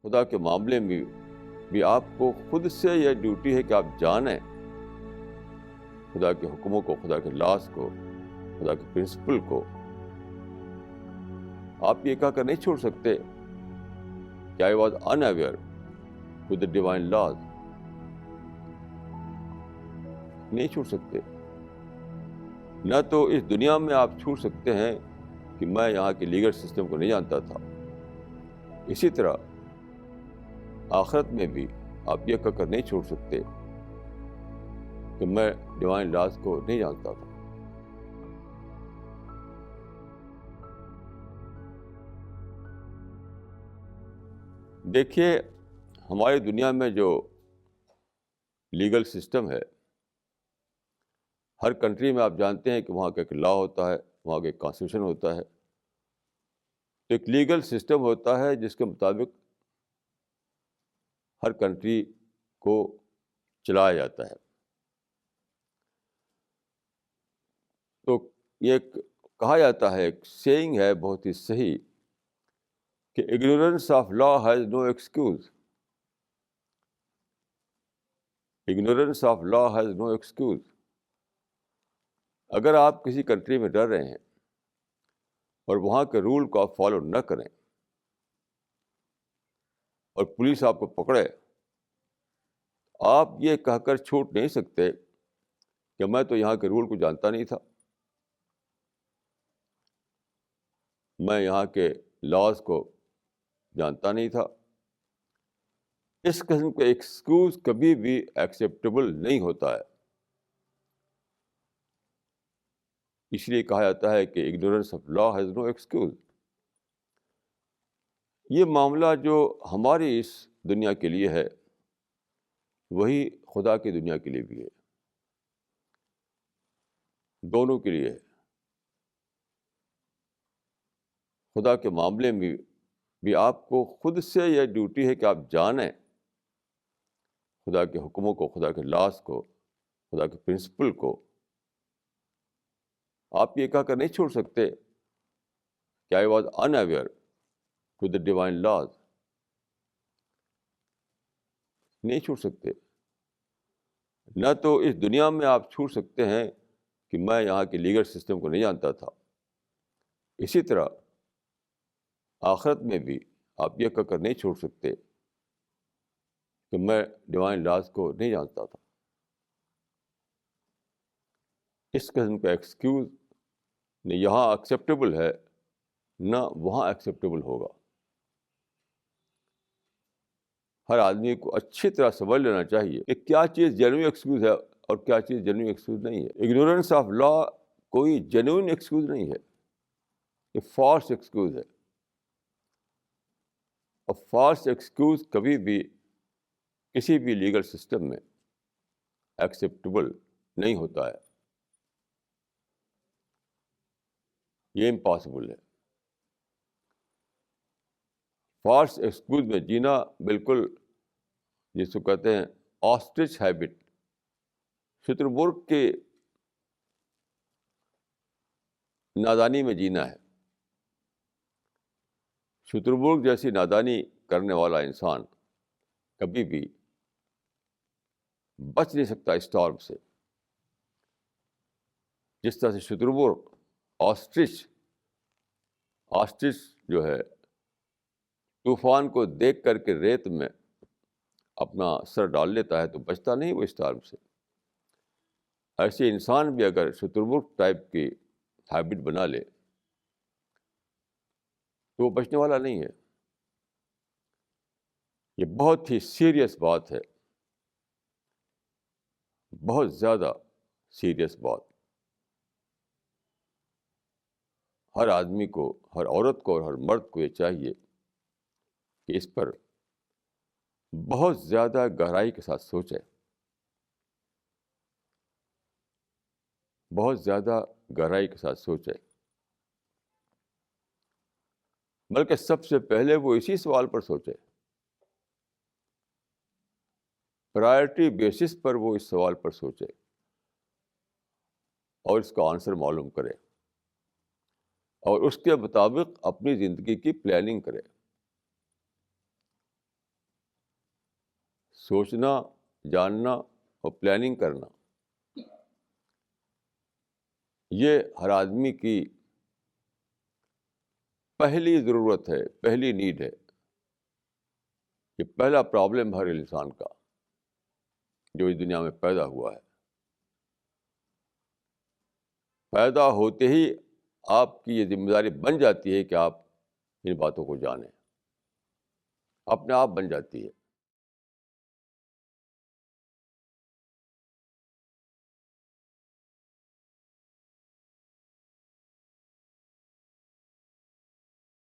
خدا کے معاملے میں بھی آپ کو خود سے یہ ڈیوٹی ہے کہ آپ جانیں خدا کے حکموں کو، خدا کے لاز کو، خدا کے پرنسپل کو. آپ یہ کہہ کر نہیں چھوڑ سکتے کہ I was unaware with the divine laws. نہیں چھوڑ سکتے. نہ تو اس دنیا میں آپ چھوڑ سکتے ہیں کہ میں یہاں کے لیگل سسٹم کو نہیں جانتا تھا، اسی طرح آخرت میں بھی آپ یہ کہہ کر نہیں چھوڑ سکتے کہ میں ڈیوائن لاز کو نہیں جانتا تھا. دیکھیے، ہماری دنیا میں جو لیگل سسٹم ہے، ہر کنٹری میں آپ جانتے ہیں کہ وہاں کا ایک لا ہوتا ہے، وہاں کا ایک کانسٹیٹیوشن ہوتا ہے. ایک لیگل سسٹم ہوتا ہے جس کے مطابق ہر کنٹری کو چلایا جاتا ہے. تو یہ کہا جاتا ہے، ایک سیئنگ ہے بہت ہی صحیح کہ ignorance of law has no excuse. Ignorance of law has no excuse. اگر آپ کسی کنٹری میں ڈر رہے ہیں اور وہاں کے رول کو آپ فالو نہ کریں اور پولیس آپ کو پکڑے، آپ یہ کہہ کر چھوٹ نہیں سکتے کہ میں تو یہاں کے رول کو جانتا نہیں تھا، میں یہاں کے لاز کو جانتا نہیں تھا. اس قسم کا ایکسکیوز کبھی بھی ایکسیپٹیبل نہیں ہوتا ہے. اس لیے کہا جاتا ہے کہ ignorance of law has no excuse. یہ معاملہ جو ہماری اس دنیا کے لیے ہے وہی خدا کی دنیا کے لیے بھی ہے، دونوں کے لیے ہے. خدا کے معاملے میں بھی آپ کو خود سے یہ ڈیوٹی ہے کہ آپ جانیں خدا کے حکموں کو، خدا کے لاز کو، خدا کے پرنسپل کو. آپ یہ کہہ کر نہیں چھوڑ سکتے کہ I was unaware with the divine laws. نہیں چھوڑ سکتے. نہ تو اس دنیا میں آپ چھوڑ سکتے ہیں کہ میں یہاں کے لیگل سسٹم کو نہیں جانتا تھا، اسی طرح آخرت میں بھی آپ یہ کہہ کر نہیں چھوڑ سکتے کہ میں ڈیوائن لاز کو نہیں جانتا تھا. اس قسم کا ایکسکیوز نہ یہاں ایکسیپٹیبل ہے نہ وہاں ایکسیپٹیبل ہوگا. ہر آدمی کو اچھی طرح سمجھ لینا چاہیے کہ کیا چیز جینوئن ایکسکیوز ہے اور کیا چیز جینوئن ایکسکیوز نہیں ہے. اگنورینس آف لا کوئی جینوئن ایکسکیوز نہیں ہے، یہ فالس ایکسکیوز ہے. اور فالس ایکسکیوز کبھی بھی کسی بھی لیگل سسٹم میں ایکسیپٹیبل نہیں ہوتا ہے. یہ امپاسبل ہے. فالس ایکسکیوز میں جینا بالکل جس کو کہتے ہیں آسٹرچ ہیبٹ، شترمرغ کے نادانی میں جینا ہے. شترمرغ جیسی نادانی کرنے والا انسان کبھی بھی بچ نہیں سکتا اسٹارم سے. جس طرح سے شترمرغ آسٹرچ جو ہے طوفان کو دیکھ کر کے ریت میں اپنا سر ڈال لیتا ہے تو بچتا نہیں وہ اسٹارم سے. ایسے انسان بھی اگر شترمرغ ٹائپ کی ہیبٹ بنا لے تو وہ بچنے والا نہیں ہے. یہ بہت ہی سیریس بات ہے، بہت زیادہ سیریس بات. ہر آدمی کو، ہر عورت کو اور ہر مرد کو یہ چاہیے کہ اس پر بہت زیادہ گہرائی کے ساتھ سوچے، بہت زیادہ گہرائی کے ساتھ سوچے. بلکہ سب سے پہلے وہ اسی سوال پر سوچے، پرائرٹی بیسس پر وہ اس سوال پر سوچے اور اس کا آنسر معلوم کرے اور اس کے مطابق اپنی زندگی کی پلاننگ کرے. سوچنا، جاننا اور پلاننگ کرنا، یہ ہر آدمی کی پہلی ضرورت ہے، پہلی نیڈ ہے. یہ پہلا پرابلم ہر انسان کا جو اس دنیا میں پیدا ہوا ہے. پیدا ہوتے ہی آپ کی یہ ذمہ داری بن جاتی ہے کہ آپ ان باتوں کو جانیں، اپنے آپ بن جاتی ہے.